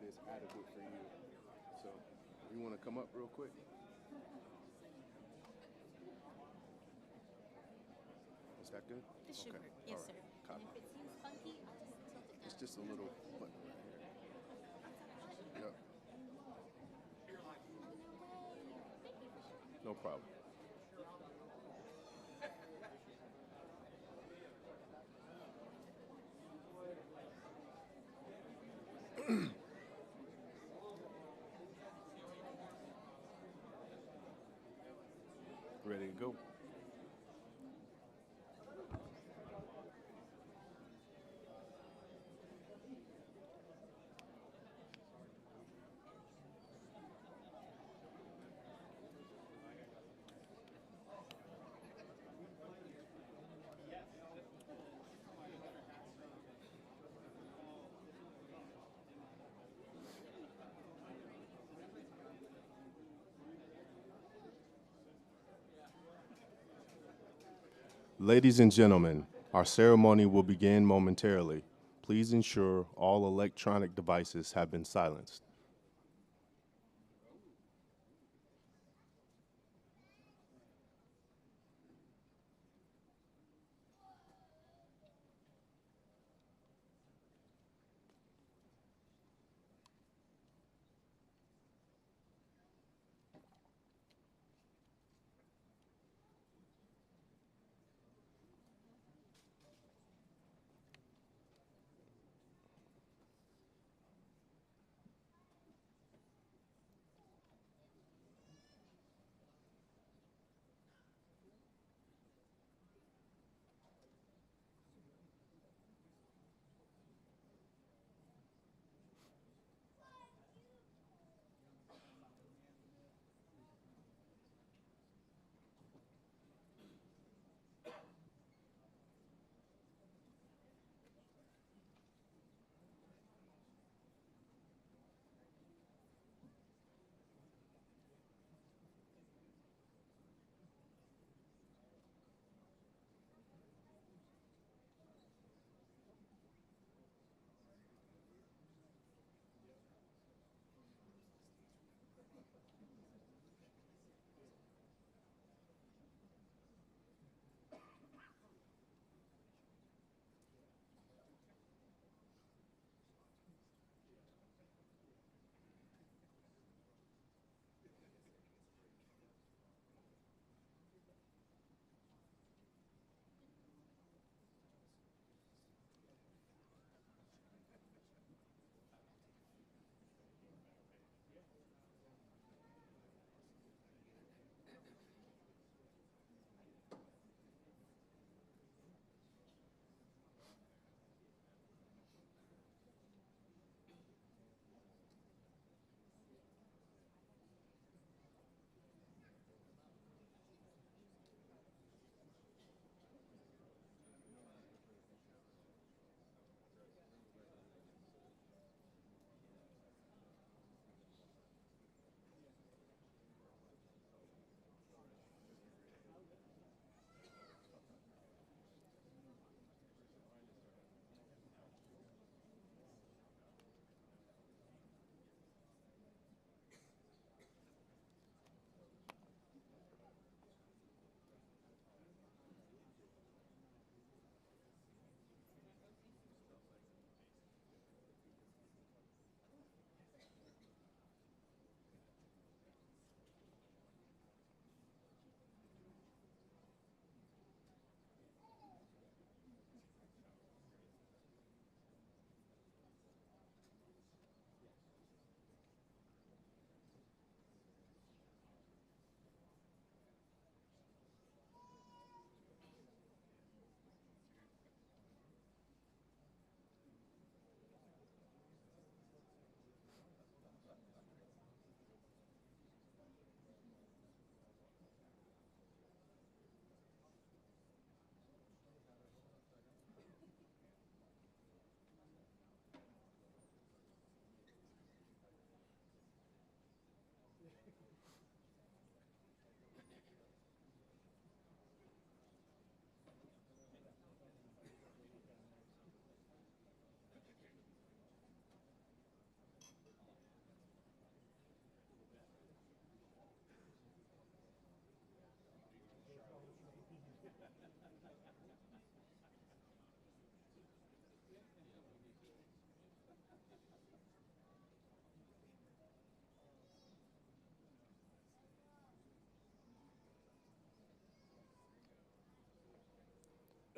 it is adequate for you. So you want to come up real quick? Is that good? It should work. Yes, All right. sir. Copy. And if it seems funky, I'll just tilt it down. It's just a little button right here. Yep. No problem. Ready to go. Ladies and gentlemen, our ceremony will begin momentarily. Please ensure all electronic devices have been silenced.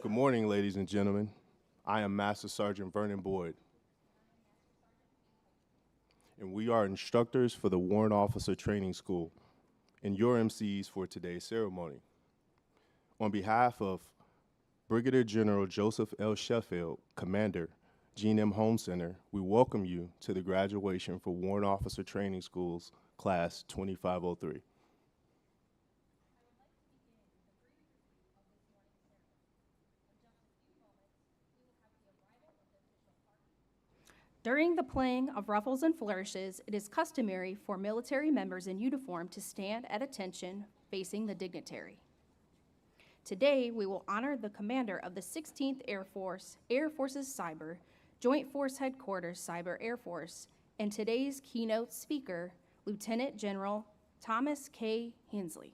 Good morning, ladies and gentlemen. I am Master Sergeant Vernon Boyd, and we are instructors for the Warrant Officer Training School. and your MCs for today's ceremony. On behalf of Brigadier General Joseph L. Sheffield, Commander, Gene M. Home Center, we welcome you to the graduation for Warrant Officer Training School's Class 2503. During the playing of ruffles and flourishes, it is customary for military members in uniform to stand at attention facing the dignitary. Today, we will honor the commander of the 16th Air Force, Air Force's Cyber, Joint Force Headquarters Cyber Air Force, and today's keynote speaker, Lieutenant General Thomas K. Hensley.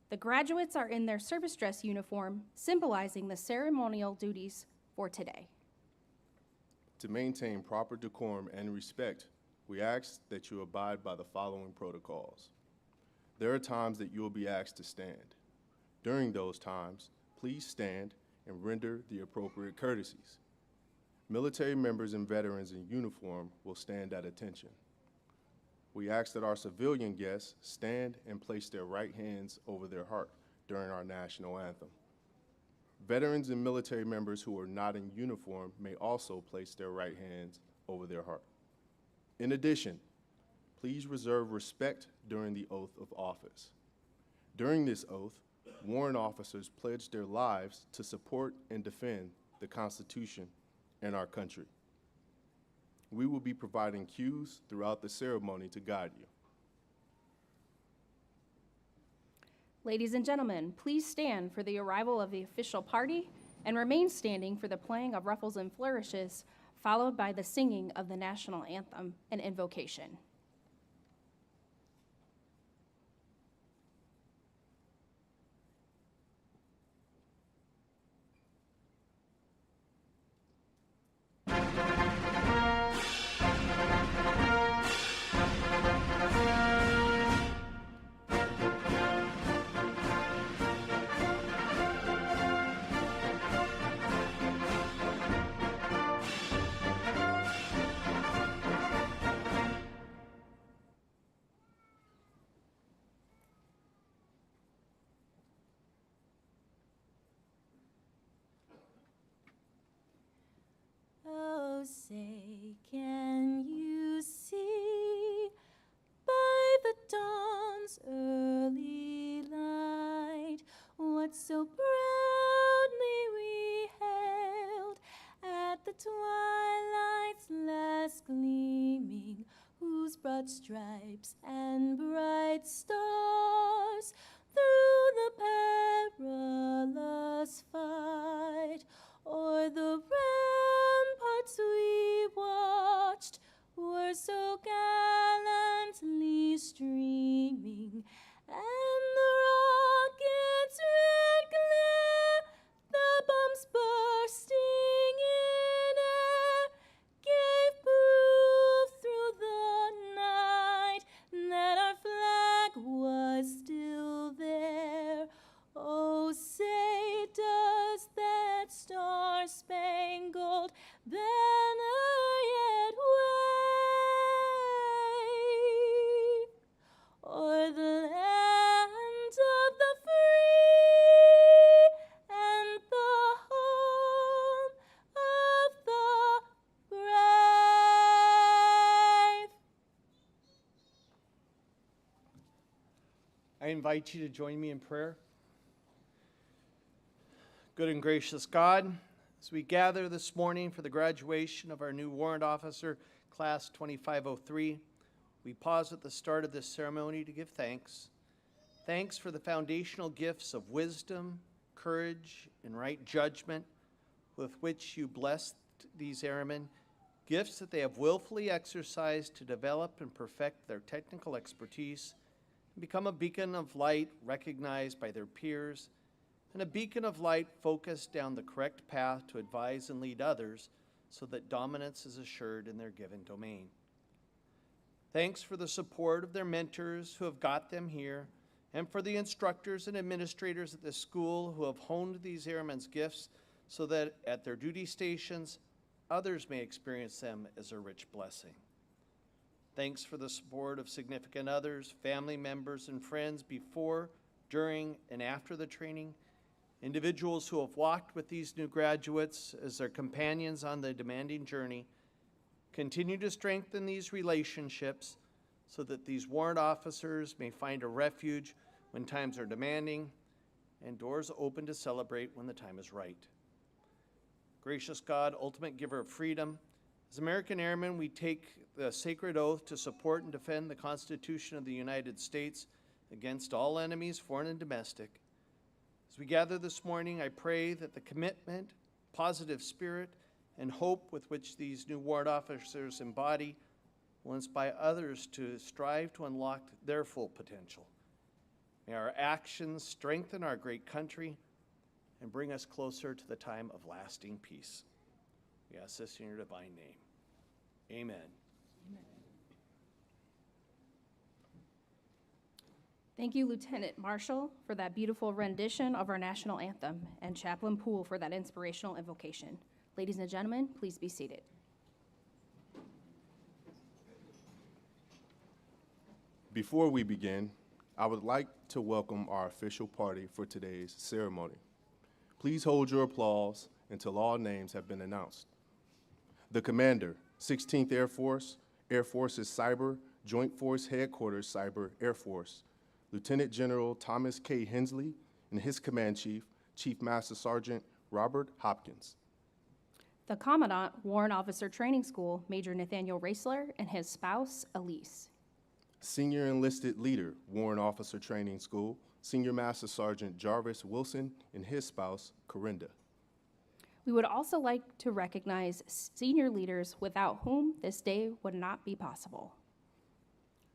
The graduates are in their service dress uniform, symbolizing the ceremonial duties for today. To maintain proper decorum and respect, we ask that you abide by the following protocols. There are times that you will be asked to stand. During those times, please stand and render the appropriate courtesies. Military members and veterans in uniform will stand at attention. We ask that our civilian guests stand and place their right hands over their heart during our national anthem. Veterans and military members who are not in uniform may also place their right hands over their heart. In addition, please reserve respect during the oath of office. During this oath, warrant officers pledge their lives to support and defend the Constitution and our country. We will be providing cues throughout the ceremony to guide you. Ladies and gentlemen, please stand for the arrival of the official party and remain standing for the playing of ruffles and flourishes, followed by the singing of the national anthem and invocation. Oh, say, can you see by the dawn's early light what so proudly we hailed at the twilight's last gleaming, whose broad stripes and bright stars through the perilous fight o'er the ramparts we watched were so gallantly streaming, and the rocket's red glare, the bombs bursting in air, gave proof through the night that our flag was still there. Oh, say, does that star-spangled banner yet wave o'er the land of the free and the home of the brave? I invite you to join me in prayer. Good and gracious God, as we gather this morning for the graduation of our new warrant officer, Class 2503, we pause at the start of this ceremony to give thanks. Thanks for the foundational gifts of wisdom, courage, and right judgment with which you blessed these airmen, gifts that they have willfully exercised to develop and perfect their technical expertise and become a beacon of light recognized by their peers, and a beacon of light focused down the correct path to advise and lead others so that dominance is assured in their given domain. Thanks for the support of their mentors who have got them here, and for the instructors and administrators at this school who have honed these airmen's gifts so that at their duty stations, others may experience them as a rich blessing. Thanks for the support of significant others, family members, and friends before, during, and after the training. Individuals who have walked with these new graduates as their companions on the demanding journey. Continue to strengthen these relationships so that these warrant officers may find a refuge when times are demanding and doors open to celebrate when the time is right. Gracious God, ultimate giver of freedom, as American airmen, we take the sacred oath to support and defend the Constitution of the United States against all enemies, foreign and domestic. As we gather this morning, I pray that the commitment, positive spirit, and hope with which these new warrant officers embody will inspire others to strive to unlock their full potential. May our actions strengthen our great country and bring us closer to the time of lasting peace. We ask this in your divine name. Amen. Thank you, Lieutenant Marshall, for that beautiful rendition of our national anthem, and Chaplain Poole for that inspirational invocation. Ladies and gentlemen, please be seated. Before we begin, I would like to welcome our official party for today's ceremony. Please hold your applause until all names have been announced. The Commander, 16th Air Force, Air Force's Cyber Joint Force Headquarters Cyber Air Force, Lieutenant General Thomas K. Hensley, and his Command Chief, Chief Master Sergeant Robert Hopkins. The Commandant, Warrant Officer Training School, Major Nathaniel Raisler, and his spouse, Elise. Senior Enlisted Leader, Warrant Officer Training School, Senior Master Sergeant Jarvis Wilson, and his spouse, Corinda. We would also like to recognize senior leaders without whom this day would not be possible.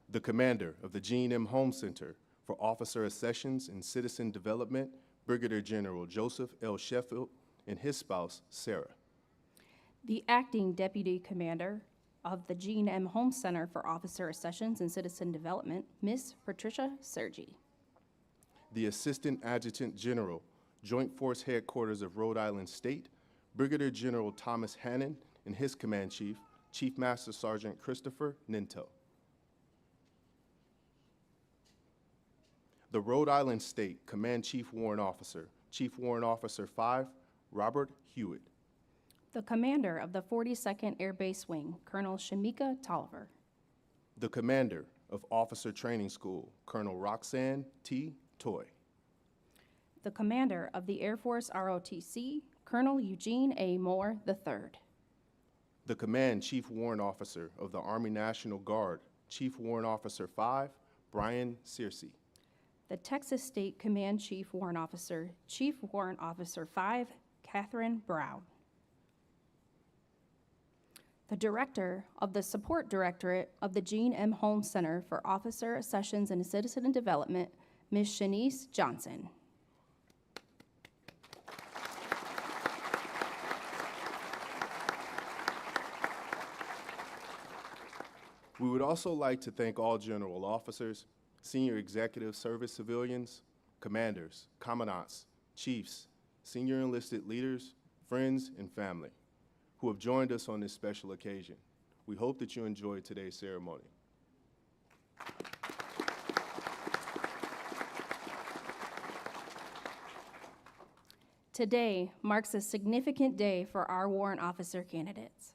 The Commander of the Gene M. Home Center for Officer Accessions and Citizen Development, Brigadier General Joseph L. Sheffield, and his spouse, Sarah. The Acting Deputy Commander of the Gene M. Home Center for Officer Accessions and Citizen Development, Miss Patricia Sergi. The Assistant Adjutant General, Joint Force Headquarters of Rhode Island State, Brigadier General Thomas Hannon, and his Command Chief, Chief Master Sergeant Christopher Ninto. The Rhode Island State Command Chief Warrant Officer, Chief Warrant Officer 5, Robert Hewitt. The Commander of the 42nd Air Base Wing, Colonel Shamika Tolliver. The Commander of Officer Training School, Colonel Roxanne T. Toy. The Commander of the Air Force ROTC, Colonel Eugene A. Moore III. The Command Chief Warrant Officer of the Army National Guard, Chief Warrant Officer 5, Brian Searcy. The Texas State Command Chief Warrant Officer, Chief Warrant Officer 5, Catherine Brown. The Director of the Support Directorate of the Gene M. Holmes Center for Officer Accessions and Citizen Development, Ms. Shanice Johnson. We would also like to thank all general officers, senior executive service civilians, commanders, commandants, chiefs, senior enlisted leaders, friends, and family who have joined us on this special occasion. We hope that you enjoyed today's ceremony. Today marks a significant day for our warrant officer candidates.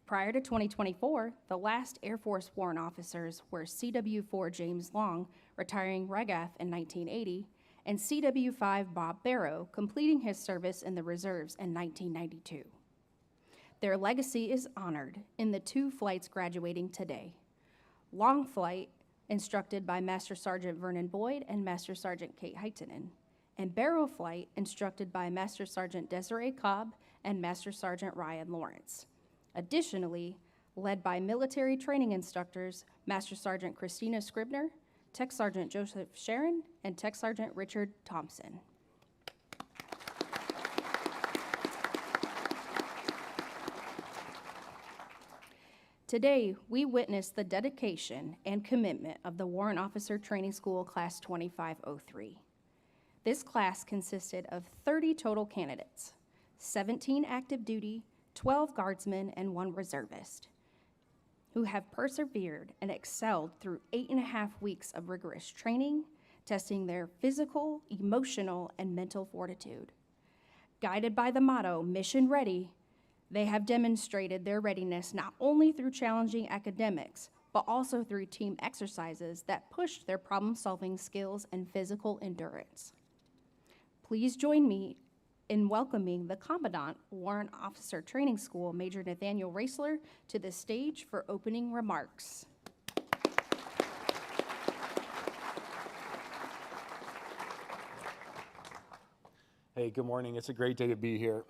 Prior to 2024, the last Air Force warrant officers were CW4 James Long, retiring Regath in 1980, and CW5 Bob Barrow, completing his service in the reserves in 1992. Their legacy is honored in the two flights graduating today. Long Flight, instructed by Master Sergeant Vernon Boyd and Master Sergeant Kate Heitinen, and Barrow Flight, instructed by Master Sergeant Desiree Cobb and Master Sergeant Ryan Lawrence. Additionally, led by military training instructors Master Sergeant Christina Scribner, Tech Sergeant Joseph Sharon, and Tech Sergeant Richard Thompson. Today, we witness the dedication and commitment of the Warrant Officer Training School Class 2503. This class consisted of 30 total candidates, 17 active duty, 12 guardsmen, and 1 reservist. who have persevered and excelled through 8.5 weeks of rigorous training, testing their physical, emotional, and mental fortitude. Guided by the motto, Mission Ready, they have demonstrated their readiness not only through challenging academics, but also through team exercises that pushed their problem-solving skills and physical endurance. Please join me in welcoming the Commandant, Warrant Officer Training School, Major Nathaniel Raisler, to the stage for opening remarks. Hey, good morning. It's a great day to be here.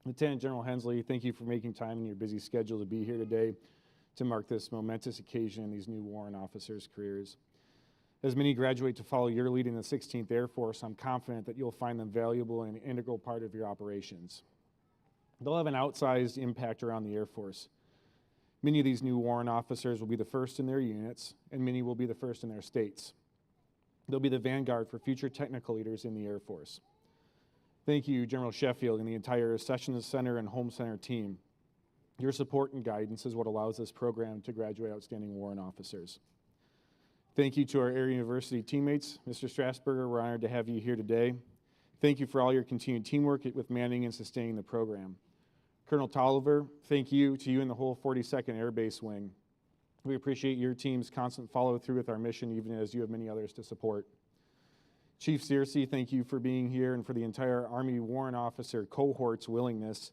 Lieutenant General Hensley, thank you for making time in your busy schedule to be here today to mark this momentous occasion in these new warrant officers' careers. As many graduate to follow your lead in the 16th Air Force, I'm confident that you'll find them valuable and an integral part of your operations. They'll have an outsized impact around the Air Force. Many of these new warrant officers will be the first in their units, and many will be the first in their states. They'll be the vanguard for future technical leaders in the Air Force. Thank you, General Sheffield and the entire Sessions Center and Home Center team. Your support and guidance is what allows this program to graduate outstanding warrant officers. Thank you to our Air University teammates. Mr. Strasburger, we're honored to have you here today. Thank you for all your continued teamwork with manning and sustaining the program. Colonel Tolliver, thank you to you and the whole 42nd Air Base Wing. We appreciate your team's constant follow-through with our mission, even as you have many others to support. Chief Searcy, thank you for being here and for the entire Army Warrant Officer cohort's willingness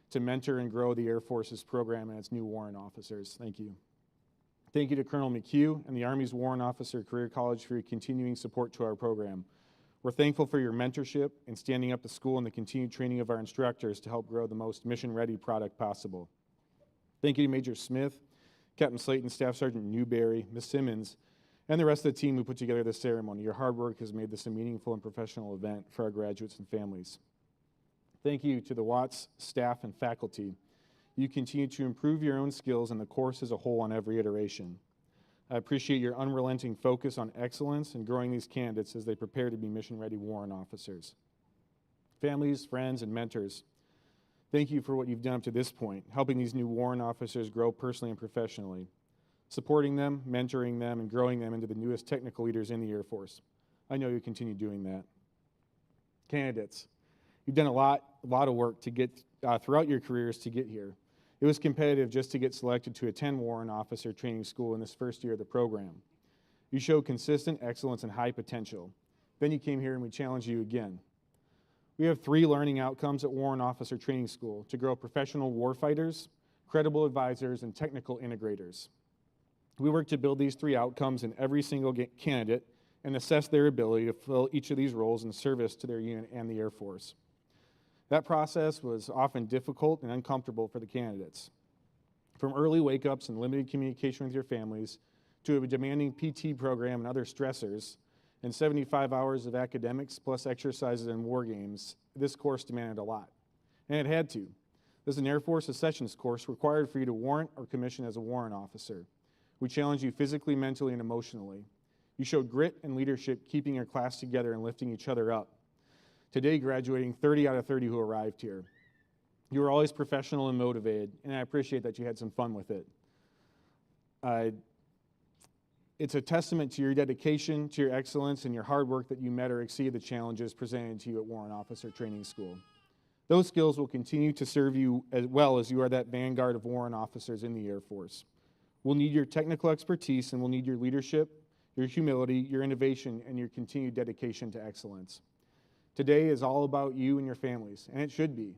to mentor and grow the Air Force's program and its new warrant officers. Thank you. Thank you to Colonel McHugh and the Army's Warrant Officer Career College for your continuing support to our program. We're thankful for your mentorship and standing up to school and the continued training of our instructors to help grow the most mission-ready product possible. Thank you to Major Smith, Captain Slayton, Staff Sergeant Newberry, Ms. Simmons, and the rest of the team who put together this ceremony. Your hard work has made this a meaningful and professional event for our graduates and families. Thank you to the Watts staff and faculty. You continue to improve your own skills and the course as a whole on every iteration. I appreciate your unrelenting focus on excellence and growing these candidates as they prepare to be mission-ready warrant officers. Families, friends, and mentors, thank you for what you've done up to this point, helping these new warrant officers grow personally and professionally, supporting them, mentoring them, and growing them into the newest technical leaders in the Air Force. I know you'll continue doing that. Candidates, you've done a lot of work to get throughout your careers to get here. It was competitive just to get selected to attend Warrant Officer Training School in this first year of the program. You showed consistent excellence and high potential. Then you came here and we challenged you again. We have 3 learning outcomes at Warrant Officer Training School to grow professional warfighters, credible advisors, and technical integrators. We work to build these 3 outcomes in every single candidate and assess their ability to fill each of these roles in service to their unit and the Air Force. That process was often difficult and uncomfortable for the candidates. From early wake-ups and limited communication with your families to a demanding PT program and other stressors, and 75 hours of academics plus exercises and war games, this course demanded a lot. And it had to. This is an Air Force accessions course required for you to warrant or commission as a warrant officer. We challenged you physically, mentally, and emotionally. You showed grit and leadership, keeping your class together and lifting each other up. Today, graduating 30 out of 30 who arrived here. You were always professional and motivated, and I appreciate that you had some fun with it. It's a testament to your dedication, to your excellence, and your hard work that you met or exceeded the challenges presented to you at Warrant Officer Training School. Those skills will continue to serve you as well as you are that vanguard of warrant officers in the Air Force. We'll need your technical expertise, and we'll need your leadership, your humility, your innovation, and your continued dedication to excellence. Today is all about you and your families, and it should be.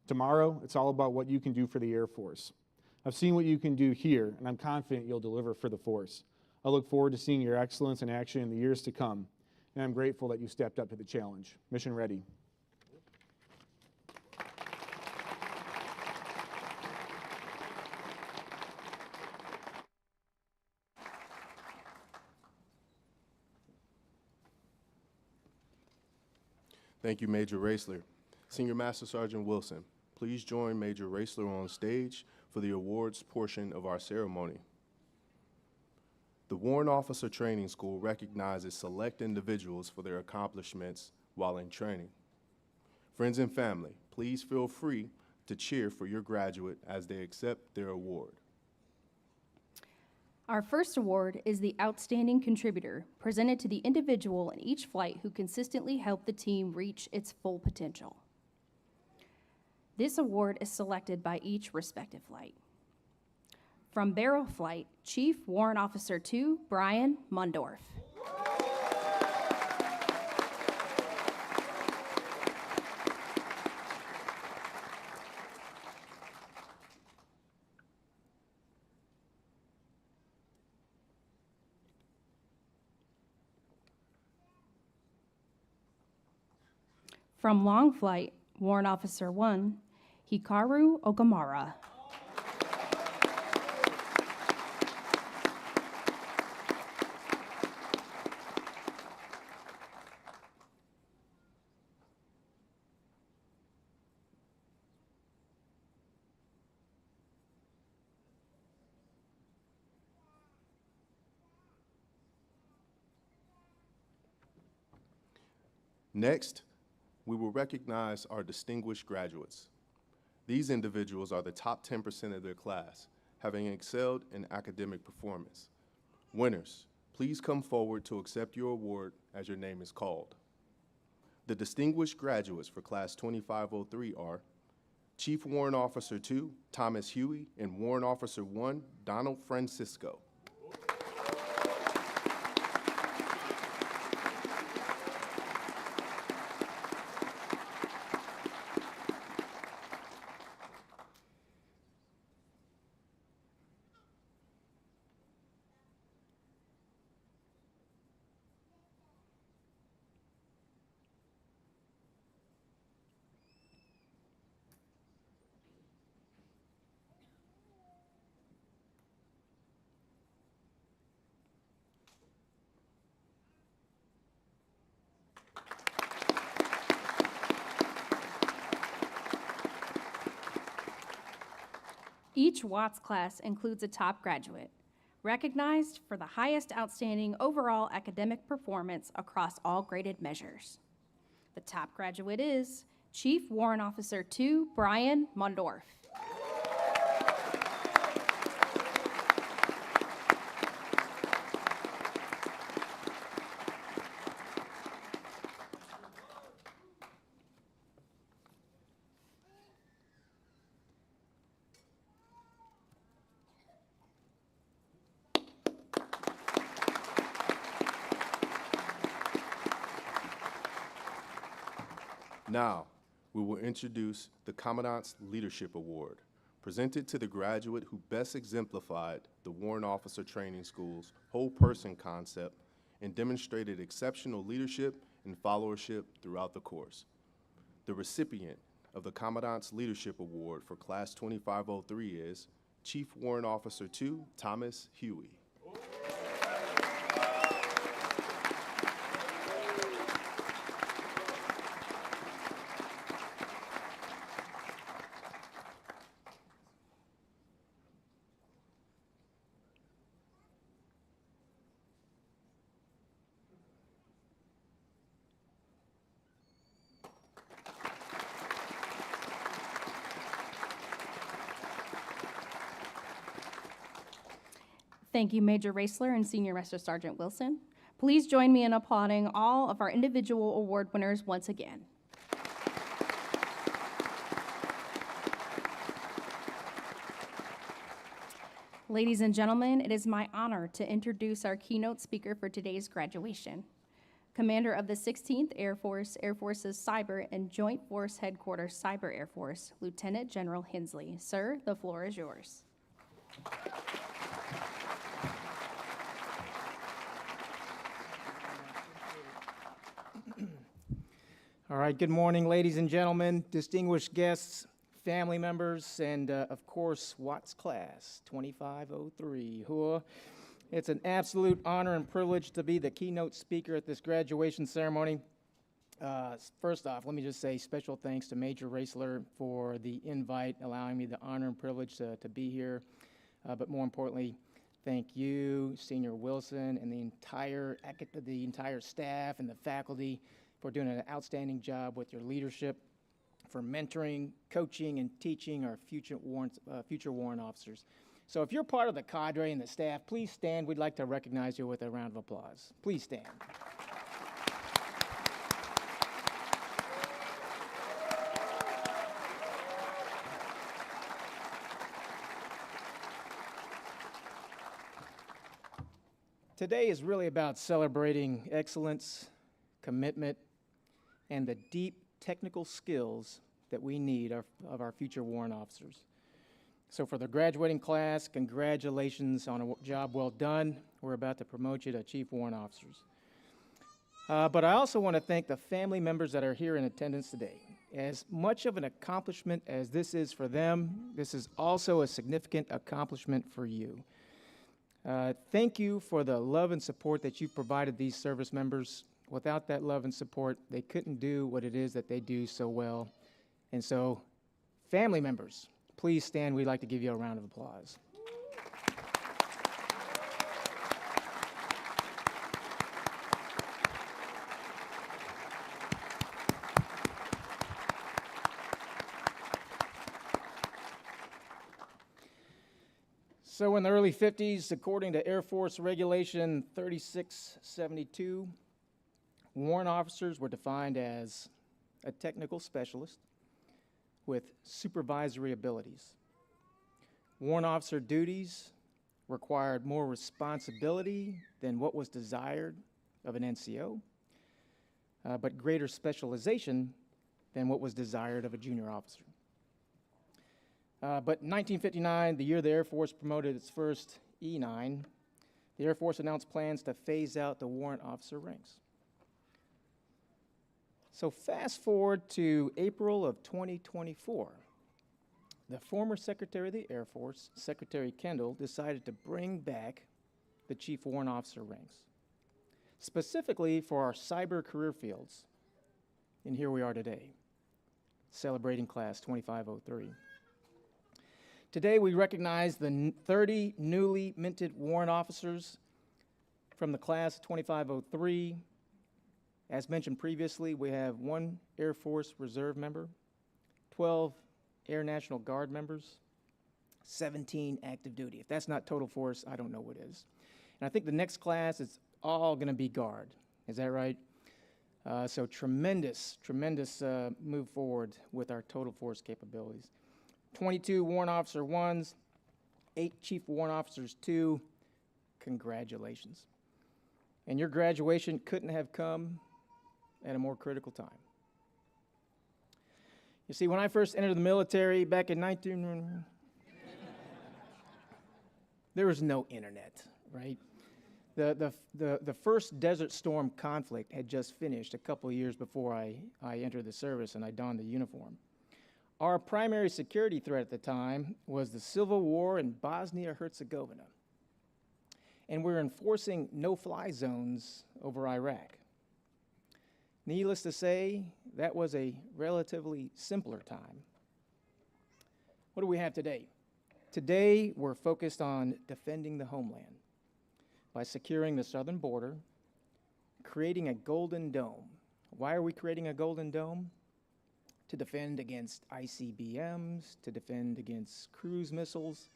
Tomorrow, it's all about what you can do for the Air Force. I've seen what you can do here, and I'm confident you'll deliver for the force. I look forward to seeing your excellence in action in the years to come, and I'm grateful that you stepped up to the challenge. Mission ready. Thank you, Major Raisler. Senior Master Sergeant Wilson, please join Major Raisler on stage for the awards portion of our ceremony. The Warrant Officer Training School recognizes select individuals for their accomplishments while in training. Friends and family, please feel free to cheer for your graduate as they accept their award. Our first award is the Outstanding Contributor, presented to the individual in each flight who consistently helped the team reach its full potential. This award is selected by each respective flight. From Barrel Flight, Chief Warrant Officer 2, Brian Mundorf. From Long Flight, Warrant Officer 1, Hikaru Okamura. Next, we will recognize our distinguished graduates. These individuals are the top 10% of their class, having excelled in academic performance. Winners, please come forward to accept your award as your name is called. The distinguished graduates for Class 2503 are Chief Warrant Officer 2, Thomas Huey, and Warrant Officer 1, Donald Francisco. Each Watts class includes a top graduate, recognized for the highest outstanding overall academic performance across all graded measures. The top graduate is Chief Warrant Officer 2, Brian Mundorf. Now, we will introduce the Commandant's Leadership Award, presented to the graduate who best exemplified the Warrant Officer Training School's whole person concept and demonstrated exceptional leadership and followership throughout the course. The recipient of the Commandant's Leadership Award for Class 2503 is Chief Warrant Officer 2, Thomas Huey. Thank you, Major Raisler and Senior Master Sergeant Wilson. Please join me in applauding all of our individual award winners once again. Ladies and gentlemen, it is my honor to introduce our keynote speaker for today's graduation. Commander of the 16th Air Force's Cyber and Joint Force Headquarters Cyber Air Force, Lieutenant General Hensley. Sir, the floor is yours. All right, good morning, ladies and gentlemen, distinguished guests, family members, and of course, Watts Class 2503. It's an absolute honor and privilege to be the keynote speaker at this graduation ceremony. First off, let me just say special thanks to Major Raisler for the invite, allowing me the honor and privilege to be here. But more importantly, thank you, Senior Wilson, and the entire staff and the faculty for doing an outstanding job with your leadership, for mentoring, coaching, and teaching our future warrant officers. So if you're part of the cadre and the staff, please stand. We'd like to recognize you with a round of applause. Please stand. Today is really about celebrating excellence, commitment, and the deep technical skills that we need of our future warrant officers. So for the graduating class, congratulations on a job well done. We're about to promote you to chief warrant officers. But I also want to thank the family members that are here in attendance today. As much of an accomplishment as this is for them, this is also a significant accomplishment for you. Thank you for the love and support that you've provided these service members. Without that love and support, they couldn't do what it is that they do so well. And so, family members, please stand. We'd like to give you a round of applause. So in the early 50s, according to Air Force Regulation 3672, warrant officers were defined as a technical specialist with supervisory abilities. Warrant officer duties required more responsibility than what was desired of an NCO, but greater specialization than what was desired of a junior officer. But in 1959, the year the Air Force promoted its first E9, the Air Force announced plans to phase out the warrant officer ranks. So fast forward to April of 2024. The former Secretary of the Air Force, Secretary Kendall, decided to bring back the Chief Warrant Officer ranks, specifically for our cyber career fields. And here we are today, celebrating Class 2503. Today, we recognize the 30 newly minted warrant officers from the Class of 2503. As mentioned previously, we have 1 Air Force Reserve member, 12 Air National Guard members, 17 active duty. If that's not total force, I don't know what is. And I think the next class is all going to be Guard. Is that right? So tremendous move forward with our total force capabilities. 22 Warrant Officer 1s, 8 Chief Warrant Officers 2. Congratulations. And your graduation couldn't have come at a more critical time. You see, when I first entered the military back in there was no internet, right? The first Desert Storm conflict had just finished a couple of years before I entered the service and I donned the uniform. Our primary security threat at the time was the civil war in Bosnia-Herzegovina. And we're enforcing no-fly zones over Iraq. Needless to say, that was a relatively simpler time. What do we have today? Today, we're focused on defending the homeland by securing the southern border, creating a golden dome. Why are we creating a golden dome? To defend against ICBMs, to defend against cruise missiles,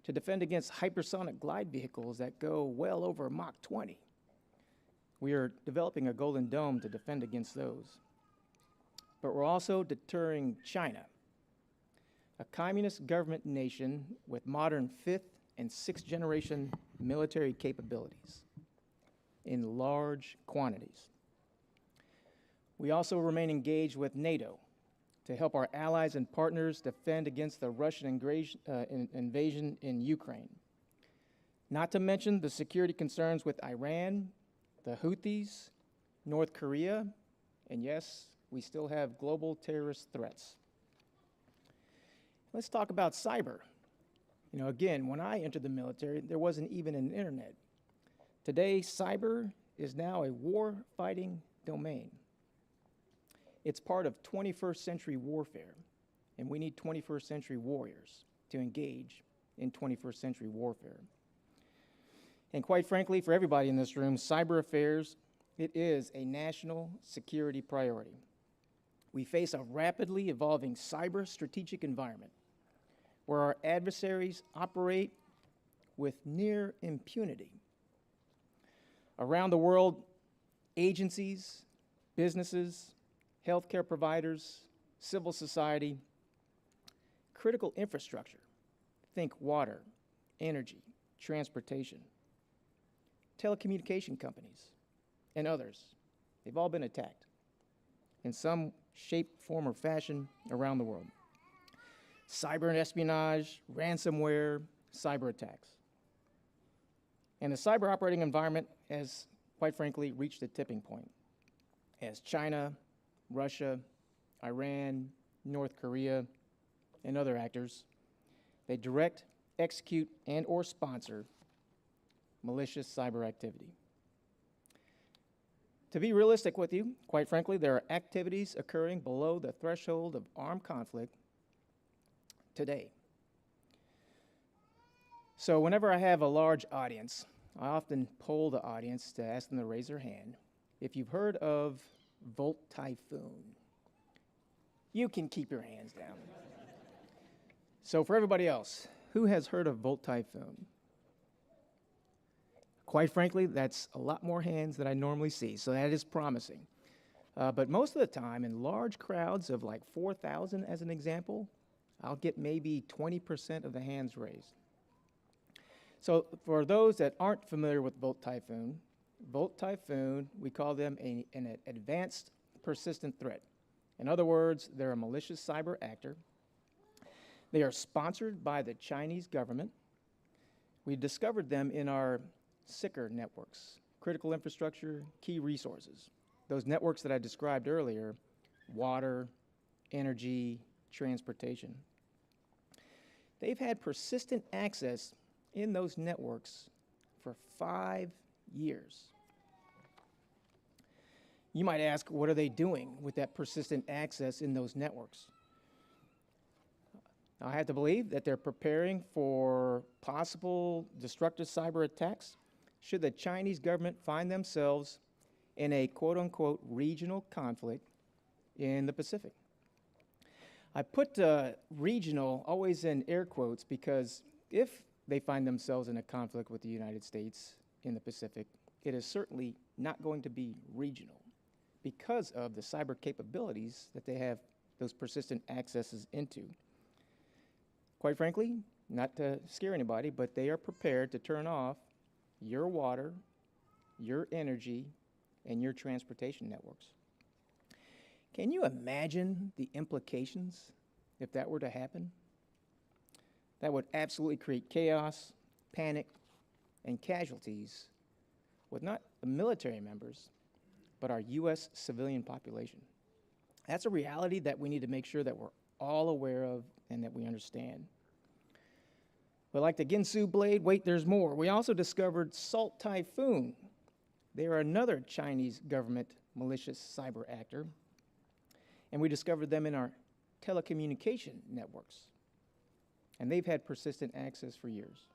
to defend against hypersonic glide vehicles that go well over Mach 20. We are developing a golden dome to defend against those. But we're also deterring China, a communist government nation with modern 5th and 6th generation military capabilities in large quantities. We also remain engaged with NATO to help our allies and partners defend against the Russian invasion in Ukraine. Not to mention the security concerns with Iran, the Houthis, North Korea, and yes, we still have global terrorist threats. Let's talk about cyber. You know, again, when I entered the military, there wasn't even an internet. Today, cyber is now a war-fighting domain. It's part of 21st century warfare, and we need 21st century warriors to engage in 21st century warfare. And quite frankly, for everybody in this room, cyber affairs, it is a national security priority. We face a rapidly evolving cyber strategic environment where our adversaries operate with near impunity. Around the world, agencies, businesses, healthcare providers, civil society, critical infrastructure, think water, energy, transportation, telecommunication companies, and others, they've all been attacked in some shape, form, or fashion around the world. Cyber espionage, ransomware, cyber attacks. And the cyber operating environment has, quite frankly, reached a tipping point as China, Russia, Iran, North Korea, and other actors, they direct, execute, and or sponsor malicious cyber activity. To be realistic with you, quite frankly, there are activities occurring below the threshold of armed conflict today. So whenever I have a large audience, I often poll the audience to ask them to raise their hand if you've heard of Volt Typhoon. You can keep your hands down. So for everybody else, who has heard of Volt Typhoon? Quite frankly, that's a lot more hands than I normally see, so that is promising. But most of the time, in large crowds of like 4,000 as an example, I'll get maybe 20% of the hands raised. So for those that aren't familiar with Volt Typhoon, we call them an advanced persistent threat. In other words, they're a malicious cyber actor. They are sponsored by the Chinese government. We discovered them in our SICR networks, critical infrastructure, key resources. Those networks that I described earlier, water, energy, transportation. They've had persistent access in those networks for 5 years. You might ask, what are they doing with that persistent access in those networks? I have to believe that they're preparing for possible destructive cyber attacks should the Chinese government find themselves in a quote-unquote regional conflict in the Pacific. I put regional always in air quotes because if they find themselves in a conflict with the United States in the Pacific, it is certainly not going to be regional because of the cyber capabilities that they have those persistent accesses into. Quite frankly, not to scare anybody, but they are prepared to turn off your water, your energy, and your transportation networks. Can you imagine the implications if that were to happen? That would absolutely create chaos, panic, and casualties with not the military members, but our U.S. civilian population. That's a reality that we need to make sure that we're all aware of and that we understand. But like the Ginsu blade, wait, there's more. We also discovered Salt Typhoon. They are another Chinese government malicious cyber actor, and we discovered them in our telecommunication networks. And they've had persistent access for years.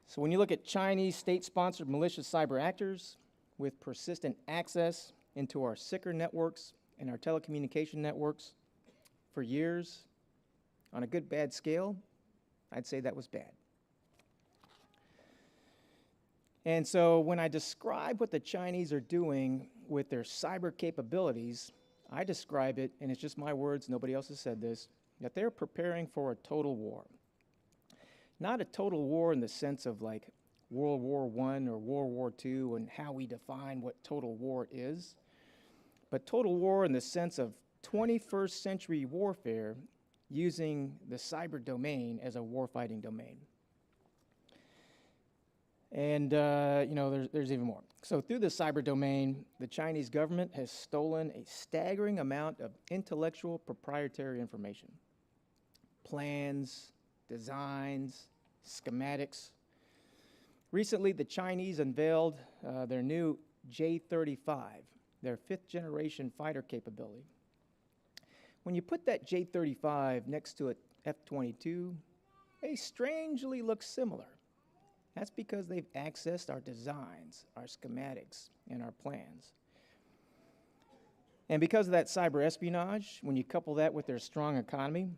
So when you look at Chinese state-sponsored malicious cyber actors with persistent access into our SICR networks and our telecommunication networks for years, on a good bad scale, I'd say that was bad. And so when I describe what the Chinese are doing with their cyber capabilities, I describe it, and it's just my words, nobody else has said this, that they're preparing for a total war. Not a total war in the sense of like World War I or World War II and how we define what total war is, but total war in the sense of 21st century warfare using the cyber domain as a warfighting domain. And, there's even more. So through the cyber domain, the Chinese government has stolen a staggering amount of intellectual proprietary information. Plans, designs, schematics. Recently, the Chinese unveiled their new J-35, their 5th generation fighter capability. When you put that J-35 next to an F-22, they strangely look similar. That's because they've accessed our designs, our schematics, and our plans. And because of that cyber espionage, when you couple that with their strong economy,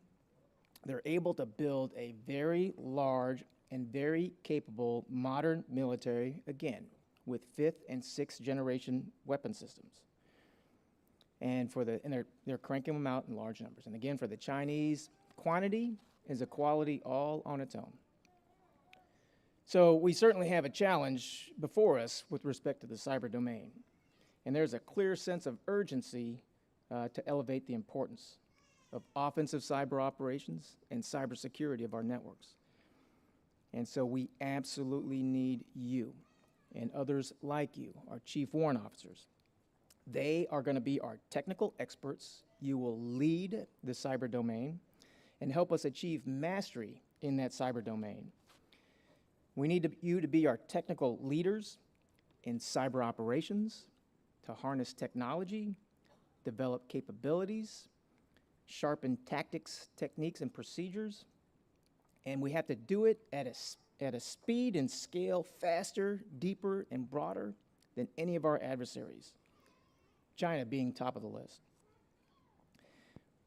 they're able to build a very large and very capable modern military, again, with 5th and 6th generation weapon systems. And they're cranking them out in large numbers. And again, for the Chinese, quantity is a quality all on its own. So we certainly have a challenge before us with respect to the cyber domain. And there's a clear sense of urgency to elevate the importance of offensive cyber operations and cybersecurity of our networks. And so we absolutely need you and others like you, our chief warrant officers. They are going to be our technical experts. You will lead the cyber domain and help us achieve mastery in that cyber domain. We need you to be our technical leaders in cyber operations, to harness technology, develop capabilities, sharpen tactics, techniques, and procedures. And we have to do it at a speed and scale faster, deeper, and broader than any of our adversaries, China being top of the list.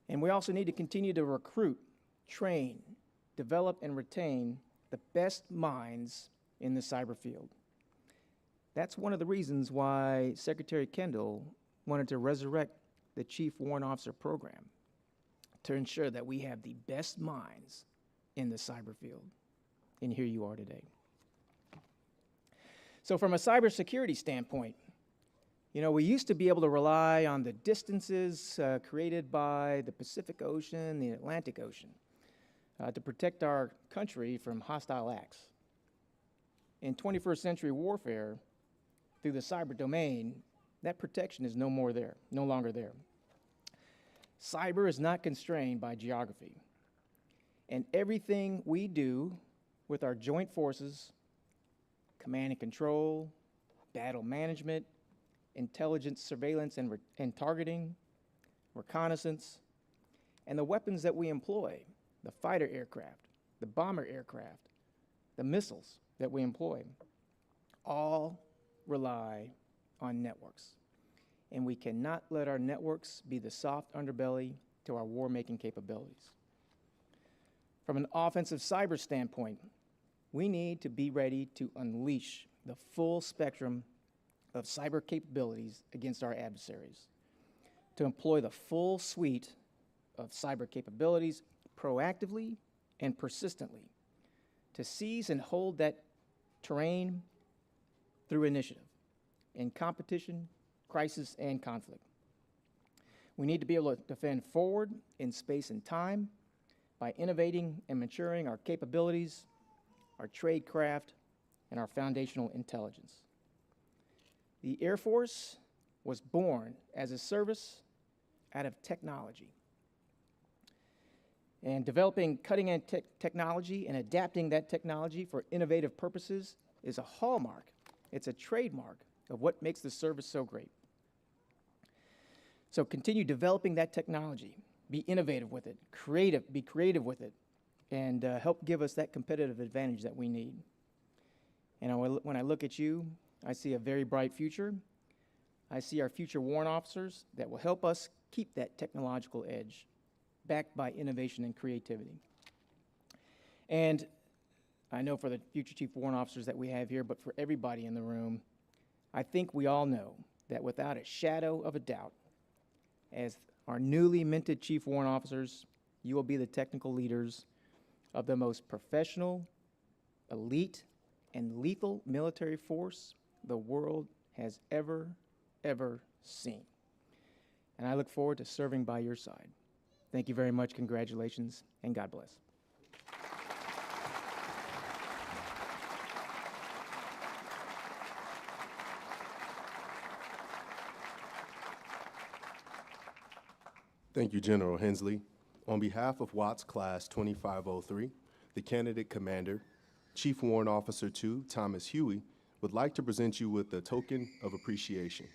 And we also need to continue to recruit, train, develop, and retain the best minds in the cyber field. That's one of the reasons why Secretary Kendall wanted to resurrect the Chief Warrant Officer program, to ensure that we have the best minds in the cyber field. And here you are today. So from a cybersecurity standpoint, we used to be able to rely on the distances created by the Pacific Ocean, the Atlantic Ocean, to protect our country from hostile acts. In 21st century warfare, through the cyber domain, that protection is no longer there. Cyber is not constrained by geography. And everything we do with our joint forces, command and control, battle management, intelligence, surveillance, and targeting, reconnaissance, and the weapons that we employ, the fighter aircraft, the bomber aircraft, the missiles that we employ, all rely on networks. And we cannot let our networks be the soft underbelly to our war-making capabilities. From an offensive cyber standpoint, we need to be ready to unleash the full spectrum of cyber capabilities against our adversaries, to employ the full suite of cyber capabilities proactively and persistently, to seize and hold that terrain through initiative in competition, crisis, and conflict. We need to be able to defend forward in space and time by innovating and maturing our capabilities, our tradecraft, and our foundational intelligence. The Air Force was born as a service out of technology. And developing cutting-edge technology and adapting that technology for innovative purposes is a hallmark, it's a trademark of what makes the service so great. So continue developing that technology, be innovative with it, be creative with it, and help give us that competitive advantage that we need. And when I look at you, I see a very bright future. I see our future warrant officers that will help us keep that technological edge, backed by innovation and creativity. And I know for the future chief warrant officers that we have here, but for everybody in the room, I think we all know that without a shadow of a doubt, as our newly minted chief warrant officers, you will be the technical leaders of the most professional, elite, and lethal military force the world has ever seen. And I look forward to serving by your side. Thank you very much, congratulations, and God bless. Thank you, General Hensley. On behalf of Watts Class 2503, the candidate commander, Chief Warrant Officer 2, Thomas Huey, would like to present you with a token of appreciation.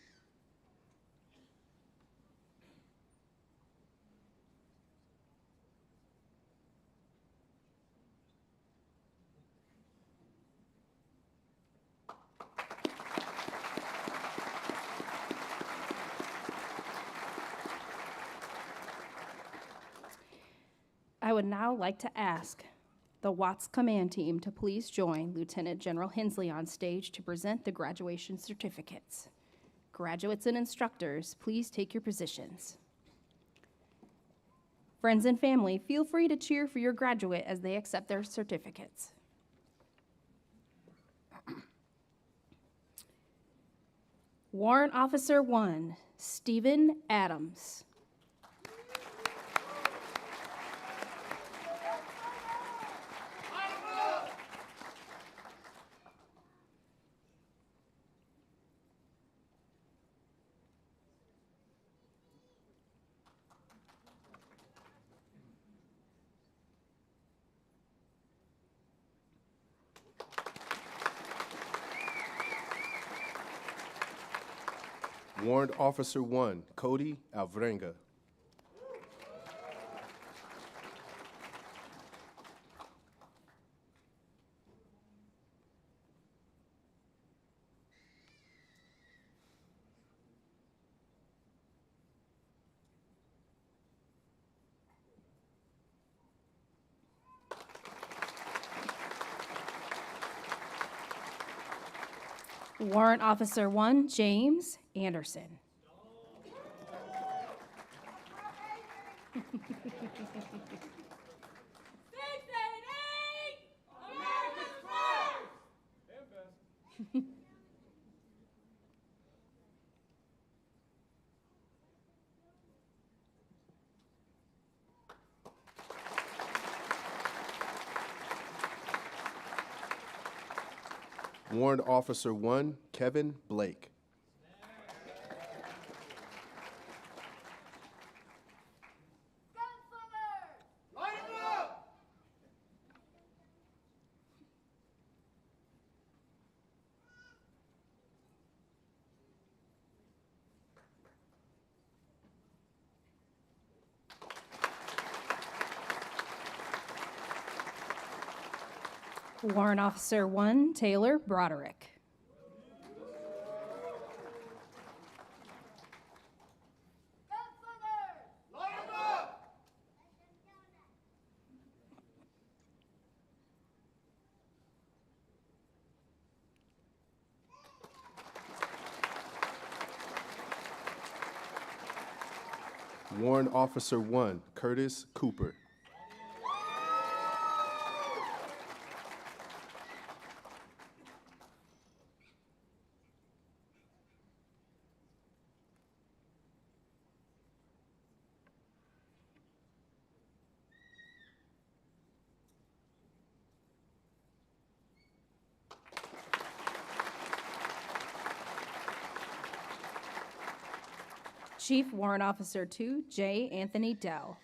I would now like to ask the Watts Command Team to please join Lieutenant General Hensley on stage to present the graduation certificates. Graduates and instructors, please take your positions. Friends and family, feel free to cheer for your graduate as they accept their certificates. Warrant Officer 1, Stephen Adams. Warrant Officer 1, Cody Alvarenga. Warrant Officer 1, James Anderson. Warrant Officer 1, Kevin Blake. Warrant Officer 1, Taylor Broderick. Warrant Officer 1, Curtis Cooper. Chief Warrant Officer 2, J. Anthony Dell.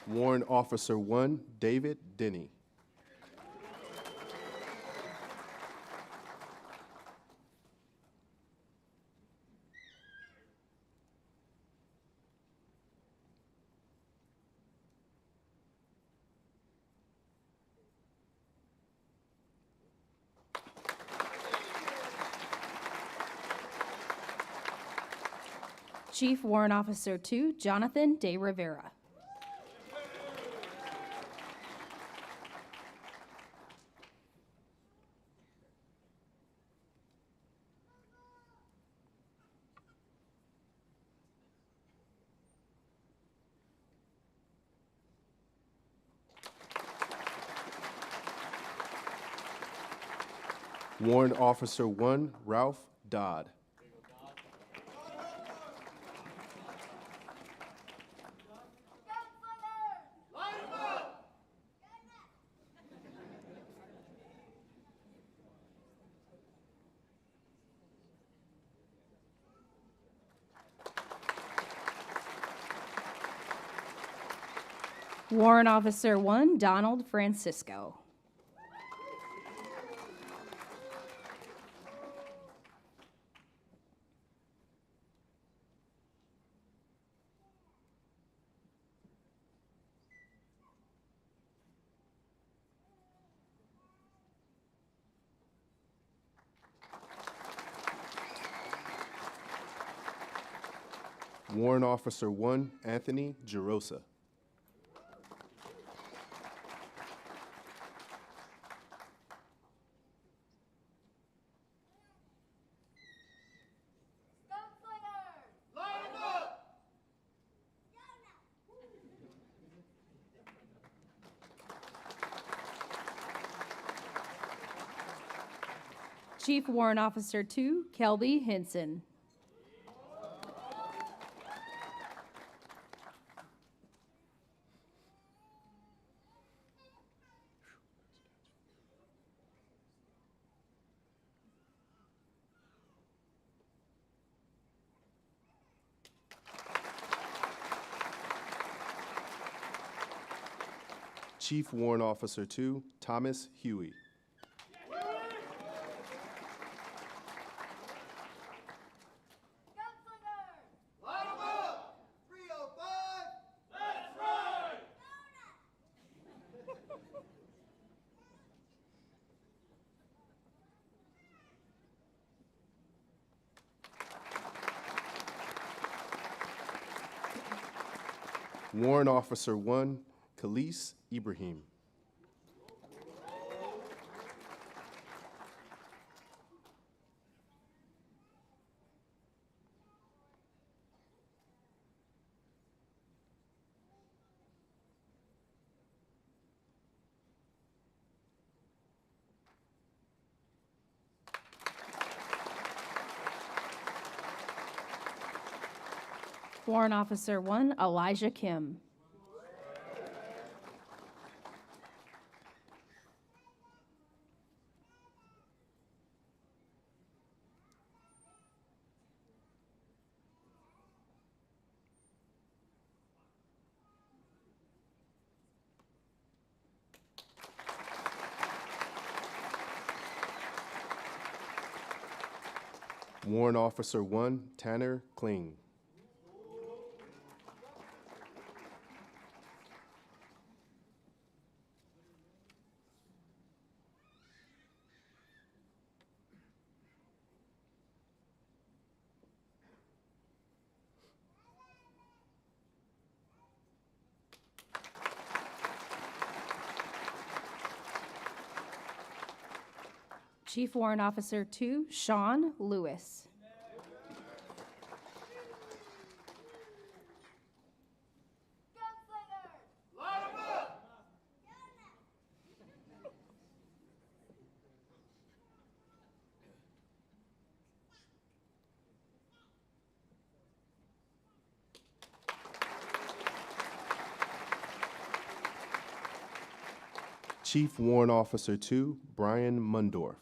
Warrant Officer 1, David Denny. Chief Warrant Officer 2, Jonathan De Rivera. Warrant Officer 1, Ralph Dodd. Warrant Officer 1, Donald Francisco. Warrant Officer 1, Anthony Gerosa. Chief Warrant Officer 2, Kelby Henson. Chief Warrant Officer 2, Thomas Huey. Warrant Officer 1, Khalees Ibrahim. Warrant Officer 1, Elijah Kim. Warrant Officer 1, Tanner Kling. Chief Warrant Officer 2, Sean Lewis. Chief Warrant Officer 2, Brian Mundorf.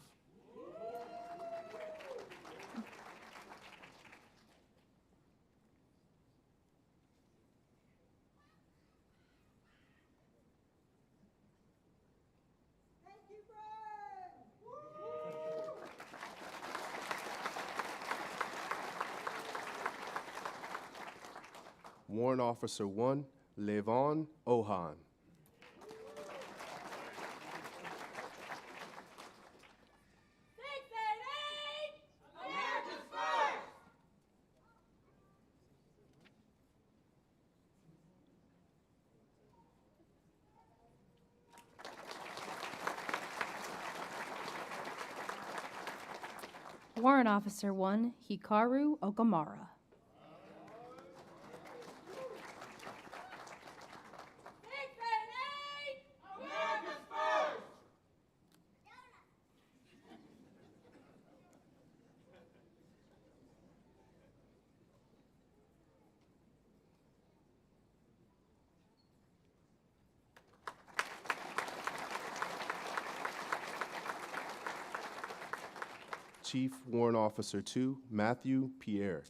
Warrant Officer 1, Levon Ohan. Warrant Officer 1, Hikaru Okamara. Chief Warrant Officer 2, Matthew Pierre.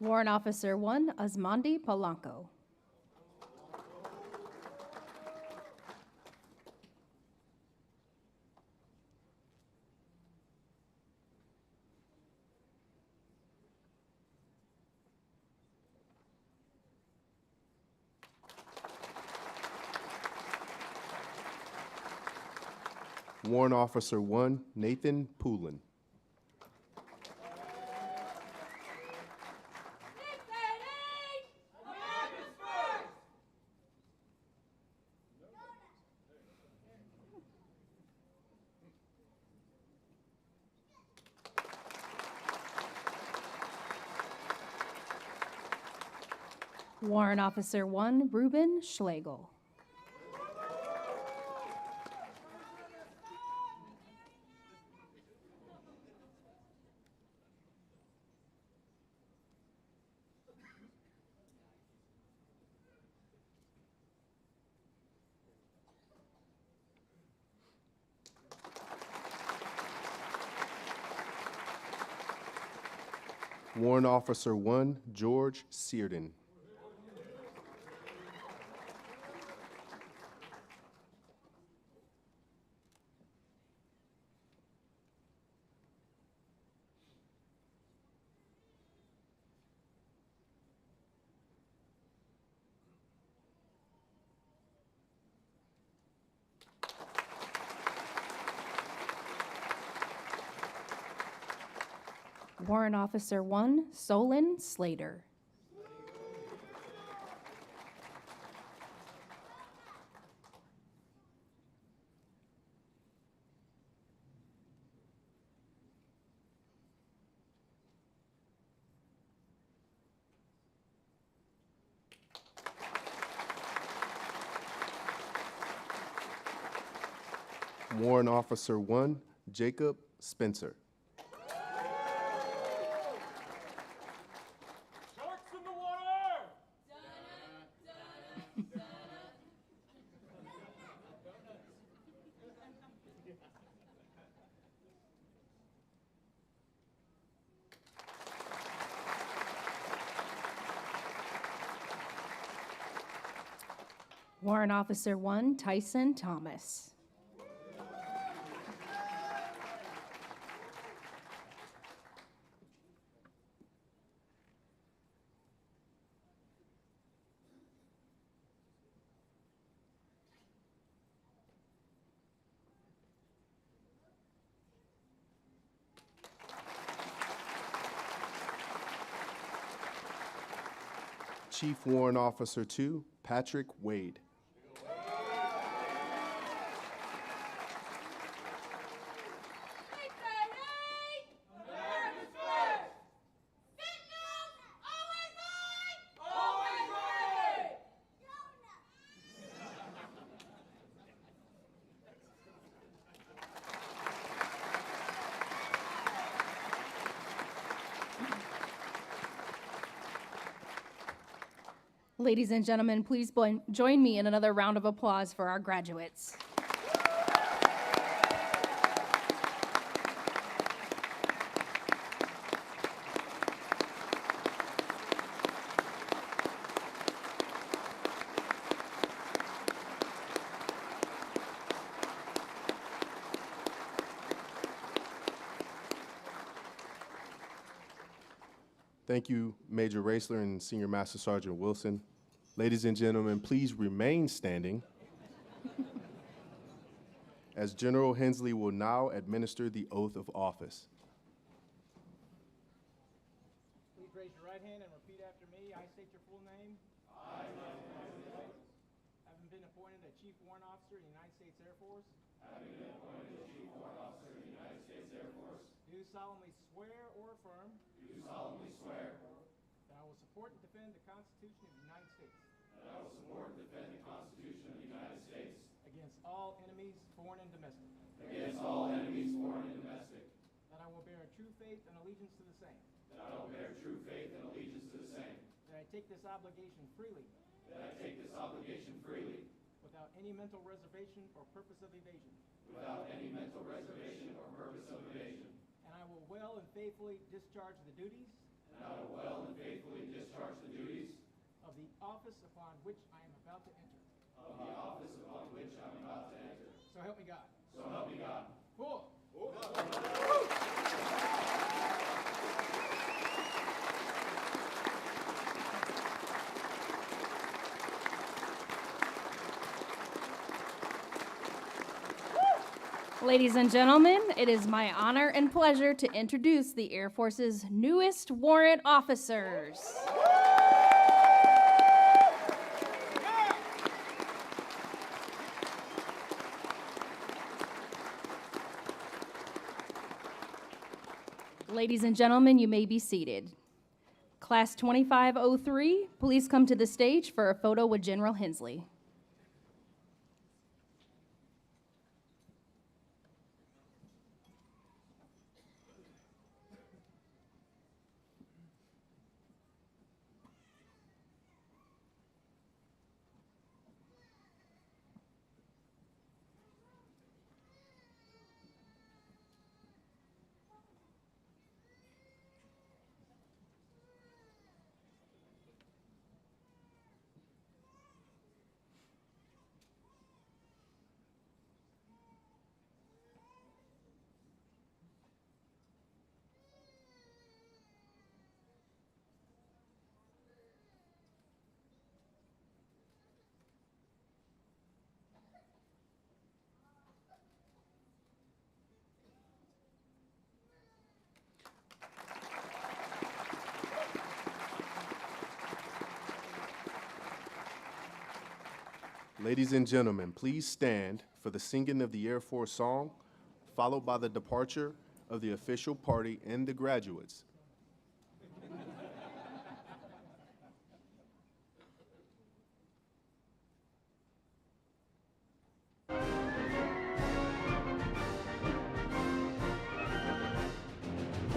Warrant Officer 1, Asmandi Polanco. Warrant Officer 1, Nathan Poulin. Warrant Officer 1, Ruben Schlegel. Warrant Officer 1, George Searden. Warrant Officer 1, Solon Slater. Warrant Officer 1, Jacob Spencer. Sharks in the water! Warrant Officer 1, Tyson Thomas. Chief Warrant Officer 2, Patrick Wade. Ladies and gentlemen, please join me in another round of applause for our graduates. Thank you, Major Raisler and Senior Master Sergeant Wilson. Ladies and gentlemen, please remain standing as General Hensley will now administer the oath of office. Please raise your right hand and repeat after me. I state your full name. Having been appointed a Chief Warrant Officer in the United States Air Force. Do solemnly swear or affirm. That I will support and defend the Constitution of the United States. Against all enemies, foreign and domestic. That I will bear true faith and allegiance to the same. That I take this obligation freely. Without any mental reservation or purpose of evasion. And I will well and faithfully discharge the duties. Of the office upon which I am about to enter. So help me God. Cool. Ladies and gentlemen, it is my honor and pleasure to introduce the Air Force's newest warrant officers. Ladies and gentlemen, you may be seated. Class 2503, please come to the stage for a photo with General Hensley. Ladies and gentlemen, please stand for the singing of the Air Force song, followed by the departure of the official party and the graduates.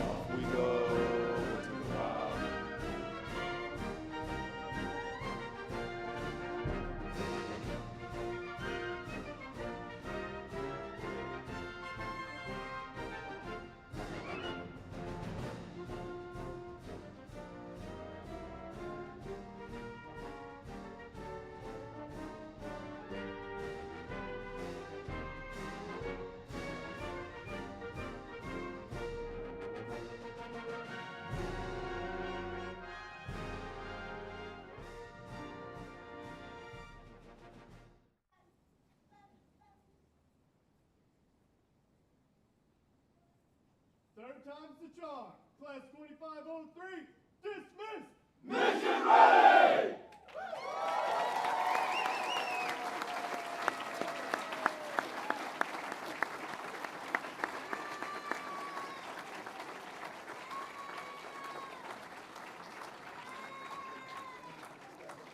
Off we go to the wild. Third time's the charm. Class 2503, dismiss! Mission ready!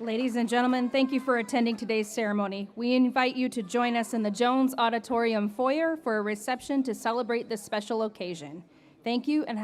Ladies and gentlemen, thank you for attending today's ceremony. We invite you to join us in the Jones Auditorium foyer for a reception to celebrate this special occasion. Thank you and have